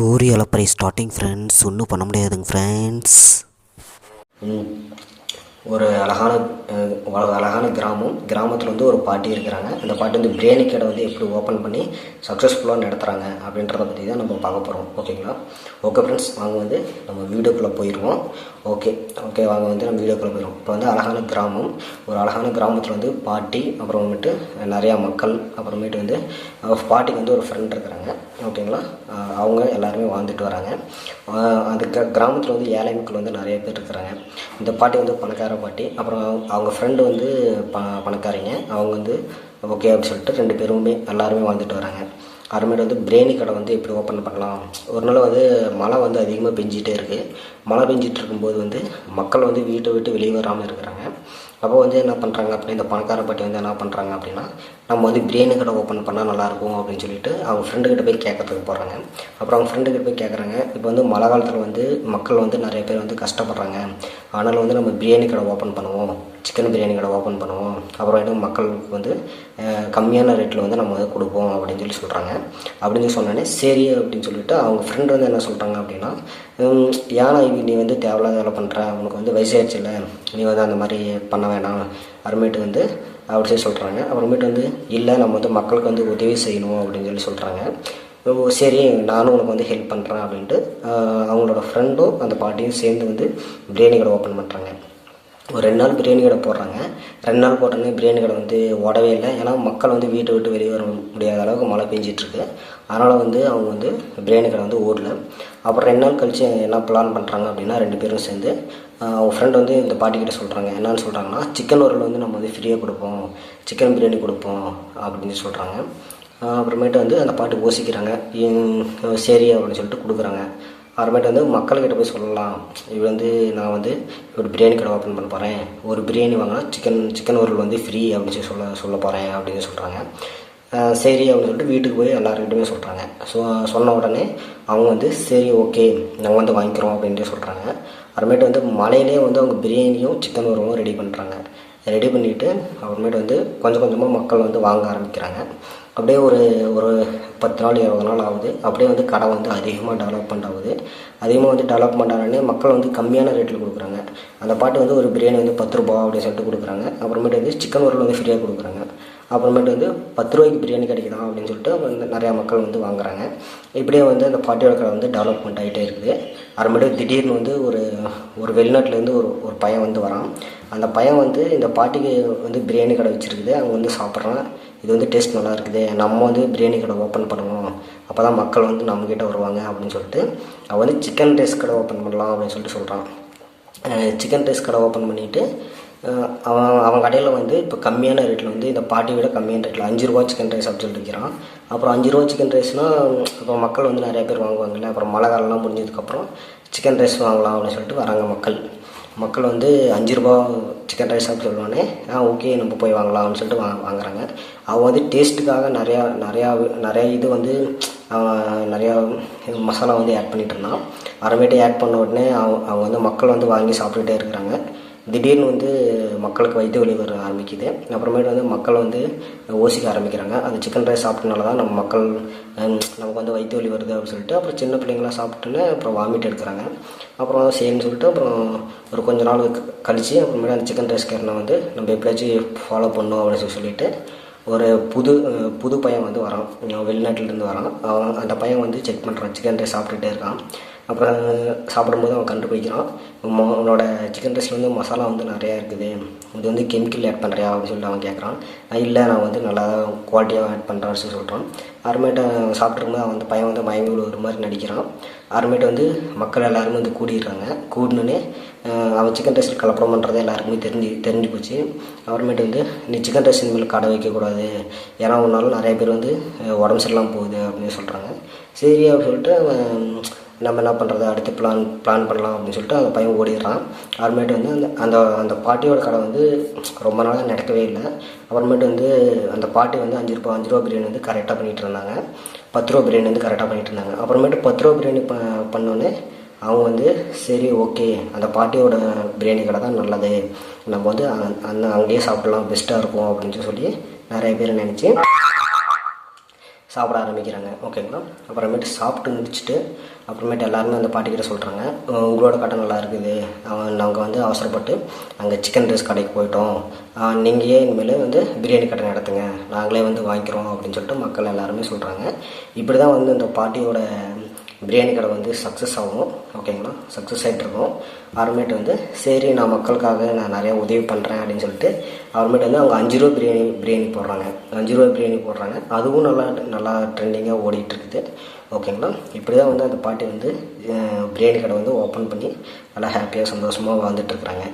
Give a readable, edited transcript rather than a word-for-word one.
Story அலப்பறை starting friends. ஒன்றும் பண்ண முடியாதுங்க ஃப்ரெண்ட்ஸ். ஒரு அழகான கிராமத்தில் வந்து ஒரு பாட்டி இருக்கிறாங்க. அந்த பாட்டி வந்து பிரியாணி கடை வந்து எப்படி ஓப்பன் பண்ணி சக்ஸஸ்ஃபுல்லாக நடத்துகிறாங்க அப்படின்றத பற்றி தான் நம்ம பார்க்க போகிறோம். ஓகேங்களா? ஓகே ஃப்ரெண்ட்ஸ், வாங்க வந்து நம்ம வீடியோக்குள்ளே போயிடுவோம். ஓகே வாங்க வந்து நம்ம வீடியோக்குள்ளே போயிடுவோம். இப்போ வந்து ஒரு அழகான கிராமத்தில் வந்து பாட்டி, அப்புறமேட்டு நிறையா மக்கள், அப்புறமேட்டு வந்து பாட்டிக்கு வந்து ஒரு ஃப்ரெண்ட் இருக்கிறாங்க. ஓகேங்களா? அவங்க எல்லாருமே வாழ்ந்துட்டு வராங்க. அந்த கிராமத்தில் வந்து ஏழை மக்கள் வந்து நிறைய பேர் இருக்கிறாங்க. இந்த பாட்டி வந்து பணக்கார பாட்டி, அப்புறம் அவங்க ஃப்ரெண்டு வந்து பணக்காரிங்க. அவங்க வந்து ஓகே அப்படின்னு சொல்லிட்டு 2 பேருமே எல்லாருமே வாழ்ந்துட்டு வராங்க. அப்புறமேட்டு வந்து பிரியாணி கடை வந்து எப்படி ஓப்பன் பண்ணலாம். ஒரு நாள் வந்து மழை வந்து அதிகமாக பெஞ்சிகிட்டே இருக்குது. மழை பெஞ்சிட்டு இருக்கும்போது வந்து மக்கள் வந்து வீட்டை விட்டு வெளியே வராமல் இருக்கிறாங்க. அப்போ வந்து என்ன பண்ணுறாங்க அப்படின்னா, இந்த பணக்கார பாட்டி வந்து என்ன பண்ணுறாங்க அப்படின்னா, நம்ம வந்து பிரியாணி கடை ஓப்பன் பண்ணால் நல்லாயிருக்கும் அப்படின்னு சொல்லிட்டு அவங்க ஃப்ரெண்டுக்கிட்ட போய் கேட்கறதுக்கு போகிறாங்க. அப்புறம் அவங்க ஃப்ரெண்டுக்கிட்ட போய் கேட்குறாங்க, இப்போ வந்து மழை காலத்தில் வந்து மக்கள் வந்து நிறைய பேர் வந்து கஷ்டப்படுறாங்க, அதனால் வந்து நம்ம பிரியாணி கடை ஓப்பன் பண்ணுவோம், சிக்கன் பிரியாணி கடை ஓப்பன் பண்ணுவோம், அப்புறம் மக்களுக்கு வந்து கம்மியான ரேட்டில் வந்து நம்ம வந்து கொடுப்போம் அப்படின்னு சொல்லி சொல்கிறாங்க. அப்படின்னு சொல்லி சொன்னோடனே சரி அப்படின்னு சொல்லிட்டு அவங்க ஃப்ரெண்டு வந்து என்ன சொல்கிறாங்க அப்படின்னா, ஏன்னா நீ வந்து தேவையில்லாத வேலை பண்ணுற, உனக்கு வந்து வயசாகிடுச்சு இல்லை, நீ வந்து அந்த மாதிரி பண்ண வேணாம் அப்புறமேட்டு வந்து அப்படி சொல்லி சொல்கிறாங்க. அப்புறமேட்டு வந்து இல்லை, நம்ம வந்து மக்களுக்கு வந்து உதவி செய்யணும் அப்படின்னு சொல்லி சொல்கிறாங்க. சரி, நானும் உனக்கு வந்து ஹெல்ப் பண்ணுறேன் அப்படின்ட்டு அவங்களோட ஃப்ரெண்டும் அந்த பாட்டியும் சேர்ந்து வந்து பிரியாணி கடை ஓப்பன் பண்ணுறாங்க. ஒரு 2 நாள் பிரியாணி கடை போடுறாங்க. 2 நாள் போட்டோன்னே பிரியாணி கடை வந்து ஓடவே இல்லை. ஏன்னா மக்கள் வந்து வீட்டை விட்டு வெளியே வர முடியாத அளவுக்கு மழை பெஞ்சிட்ருக்கு. அதனால் வந்து அவங்க வந்து பிரியாணி கடை வந்து ஓடல. அப்புறம் 2 நாள் கழித்து என்ன பிளான் பண்ணுறாங்க அப்படின்னா, 2 பேரும் சேர்ந்து அவங்க ஃப்ரெண்ட் வந்து இந்த பாட்டிக்கிட்ட சொல்கிறாங்க. என்னன்னு சொல்கிறாங்கன்னா, சிக்கன் வறுவல் வந்து நம்ம வந்து ஃப்ரீயாக கொடுப்போம், சிக்கன் பிரியாணி கொடுப்போம் அப்படின்னு சொல்கிறாங்க. அப்புறமேட்டு வந்து அந்த பாட்டி யோசிக்கிறாங்க. சரி அப்படின்னு சொல்லிட்டு கொடுக்குறாங்க. அப்புறமேட்டு வந்து மக்கள்கிட்ட போய் சொல்லலாம், இது வந்து நான் வந்து ஒரு பிரியாணி கடை ஓப்பன் பண்ண போகிறேன், ஒரு பிரியாணி வாங்கினா சிக்கன் வறுவல் வந்து ஃப்ரீ அப்படின்னு சொல்ல போகிறேன் அப்படின்னு சொல்கிறாங்க. சரி அப்படின்னு சொல்லிட்டு வீட்டுக்கு போய் எல்லாருக்கிட்டுமே சொல்கிறாங்க. சொன்ன உடனே அவங்க வந்து சரி ஓகே நாங்கள் வந்து வாங்கிக்கிறோம் அப்படின்ட்டு சொல்கிறாங்க. அப்புறமேட்டு வந்து மழையிலே வந்து அவங்க பிரியாணியும் சிக்கன் வறுவலும் ரெடி பண்ணுறாங்க. ரெடி பண்ணிவிட்டு அப்புறமேட்டு வந்து கொஞ்சம் கொஞ்சமாக மக்கள் வந்து வாங்க ஆரம்பிக்கிறாங்க. அப்படியே ஒரு 10 நாள் 20 நாள் ஆகுது. அப்படியே வந்து கடை வந்து அதிகமாக டெவலப்மெண்ட் ஆகுது. அதிகமாக வந்து டெவலப்மெண்ட் ஆனோடனே மக்கள் வந்து கம்மியான ரேட்டில் கொடுக்குறாங்க. அந்த பாட்டு வந்து ஒரு பிரியாணி வந்து 10 ரூபா அப்படின்னு சொல்லிட்டு கொடுக்குறாங்க. அப்புறமேட்டு வந்து சிக்கன் வறுவல் வந்து ஃப்ரீயாக கொடுக்குறாங்க. அப்புறமேட்டு வந்து 10 ரூபாய்க்கு பிரியாணி கிடைக்குதான் அப்படின்னு சொல்லிட்டு வந்து நிறையா மக்கள் வந்து வாங்குறாங்க. இப்படியே வந்து அந்த பாட்டியோட கடை வந்து டெவலப்மெண்ட் ஆகிட்டே இருக்குது. அப்புறமேட்டு திடீர்னு வந்து ஒரு வெளிநாட்டிலேருந்து ஒரு பையன் வந்து வரான். அந்த பையன் வந்து இந்த பாட்டிக்கு வந்து பிரியாணி கடை வச்சுருக்குது. அவங்க வந்து சாப்பிட்றான். இது வந்து டேஸ்ட் நல்லா இருக்குது, நம்ம வந்து பிரியாணி கடை ஓப்பன் பண்ணுவோம், அப்போ தான் மக்கள் வந்து நம்மக்கிட்ட வருவாங்க அப்படின்னு சொல்லிட்டு அவன் வந்து சிக்கன் ரைஸ் கடை ஓப்பன் பண்ணலாம் அப்படின்னு சொல்லிட்டு சொல்கிறான். சிக்கன் ரைஸ் கடை ஓப்பன் பண்ணிவிட்டு அவன் கடையில் வந்து இப்போ கம்மியான ரேட்டில் வந்து இந்த பாட்டி விட கம்மியான ரேட்டில் 5 ரூபா சிக்கன் ரைஸ் அப்படின்னு சொல்லிட்டு இருக்கிறான். அப்புறம் 5 ரூபா சிக்கன் ரைஸ்னால் இப்போ மக்கள் வந்து நிறைய பேர் வாங்குவாங்கல்ல. அப்புறம் மழை காலம்லாம் முடிஞ்சதுக்கப்புறம் சிக்கன் ரைஸ் வாங்கலாம் அப்படின்னு சொல்லிட்டு வராங்க மக்கள் வந்து 5 ரூபா சிக்கன் ரைஸ் அப்படின்னு சொல்லுவானே, ஓகே நம்ம போய் வாங்கலாம் அப்படின்னு சொல்லிட்டு வாங்குறாங்க. அவங்க வந்து டேஸ்ட்டுக்காக நிறையா இது வந்து நிறையா மசாலா வந்து ஆட் பண்ணிகிட்டு இருந்தான். அப்புறமேட்டு ஆட் பண்ண உடனே அவங்க வந்து மக்கள் வந்து வாங்கி சாப்பிட்டுட்டே இருக்கிறாங்க. திடீர்னு வந்து மக்களுக்கு வயிற்று வலி வர ஆரம்பிக்குது. அப்புறமேட்டு வந்து மக்கள் வந்து யோசிக்க ஆரம்பிக்கிறாங்க, அந்த சிக்கன் ரைஸ் சாப்பிட்டனால தான் நமக்கு வந்து வயிற்று வலி வருது அப்படின்னு சொல்லிட்டு அப்புறம் சின்ன பிள்ளைங்களாம் சாப்பிட்டுன்னு அப்புறம் வாமிட் எடுக்கிறாங்க. அப்புறம் சரின்னு சொல்லிட்டு அப்புறம் ஒரு கொஞ்ச நாள் கழித்து அப்புறமேட்டு அந்த சிக்கன் ரைஸ் கேரனை வந்து நம்ம எப்படியாச்சும் ஃபாலோ பண்ணோம் அப்படின்னு சொல்லிட்டு ஒரு புது பையன் வந்து வரான், வெளிநாட்டிலேருந்து வரான். அந்த பையன் வந்து செக் பண்ணுறான், சிக்கன் ரைஸ் சாப்பிட்டுட்டே இருக்கான். அப்புறம் சாப்பிடும்போது அவன் கண்டுபிடிக்கிறான், உன்னோட சிக்கன் ரைஸில் வந்து மசாலா வந்து நிறையா இருக்குது, இது வந்து கெமிக்கல் ஆட் பண்ணுறியா அப்படின்னு சொல்லிட்டு அவன் கேட்குறான். இல்லை, நான் வந்து நல்லா குவாலிட்டியாக ஆட் பண்ணுறேன்னு சொல்கிறான். அப்புறமேட்டு சாப்பிட்ருக்கும்போது அந்த பையன் வந்து மயங்கி ஒரு மாதிரி நடிக்கிறான். அப்புறமேட்டு வந்து மக்கள் எல்லாருமே வந்து கூடினோடனே அவன் சிக்கன் ரைஸில் கலப்படம் பண்ணுறதே எல்லாருக்குமே தெரிஞ்சு போச்சு. அப்புறமேட்டு வந்து நீ சிக்கன் ரைஸ் இனிமேல் கடை வைக்கக்கூடாது, ஏன்னா ஒன்றாலும் நிறைய பேர் வந்து உடம்பு சரியில்லாமல் போகுது அப்படின்னு சொல்கிறாங்க. சரி அப்படின்னு சொல்லிட்டு நம்ம என்ன பண்ணுறது, அடுத்து பிளான் பண்ணலாம் அப்படின்னு சொல்லிட்டு அந்த பையன் ஓடிடுறான். அப்புறமேட்டு வந்து அந்த பாட்டியோட கடை வந்து ரொம்ப நாளாக நடக்கவே இல்லை. அப்புறமேட்டு வந்து அந்த பாட்டி வந்து 5 ரூபா பிரியாணி வந்து கரெக்டாக பண்ணிகிட்டு இருந்தாங்க, 10 ரூபா பிரியாணி வந்து கரெக்டாக பண்ணிகிட்டு இருந்தாங்க. அப்புறமேட்டு 10 ரூபா பிரியாணி பண்ணோன்னே அவங்க வந்து சரி ஓகே அந்த பாட்டியோட பிரியாணி கடை தான் நல்லது, நம்ம வந்து அங்கேயே சாப்பிடலாம், பெஸ்ட்டாக இருக்கும் அப்படின்னு சொல்லி நிறைய பேர் நினச்சி சாப்பிட ஆரம்பிக்கிறாங்க. ஓகேங்களா. அப்புறமேட்டு சாப்பிட்டு முடிச்சுட்டு அப்புறமேட்டு எல்லாருமே அந்த பாட்டிக்கிட்ட சொல்கிறாங்க, உங்களோட கடை நல்லா இருக்குது, நாங்கள் வந்து அவசரப்பட்டு அங்கே சிக்கன் ரைஸ் கடைக்கு போயிட்டோம், நீங்கள் ஏன் இனிமேல் வந்து பிரியாணி கடை நடத்துங்க, நாங்களே வந்து வாங்கிக்கிறோம் அப்படின்னு சொல்லிட்டு மக்கள் எல்லாருமே சொல்கிறாங்க. இப்படி தான் வந்து இந்த பாட்டியோட பிரியாணி கடை வந்து சக்ஸஸ் ஆகும். ஓகேங்களா. சக்ஸஸ் ஆகிட்டு இருக்கோம். அப்புறமேட்டு வந்து சரி நான் மக்களுக்காக நான் நிறையா உதவி பண்ணுறேன் அப்படின்னு சொல்லிட்டு அப்புறமேட்டு வந்து அவங்க 5 ரூபா பிரியாணி போடுறாங்க. 5 ரூபா பிரியாணி போடுறாங்க. அதுவும் நல்லா ட்ரெண்டிங்காக ஓடிட்டு இருக்குது. ஓகேங்களா. இப்படி தான் வந்து அந்த பாட்டி வந்து பிரியாணி கடை வந்து ஓப்பன் பண்ணி நல்லா ஹாப்பியாக சந்தோஷமாக வாழ்ந்துட்டுருக்குறாங்க.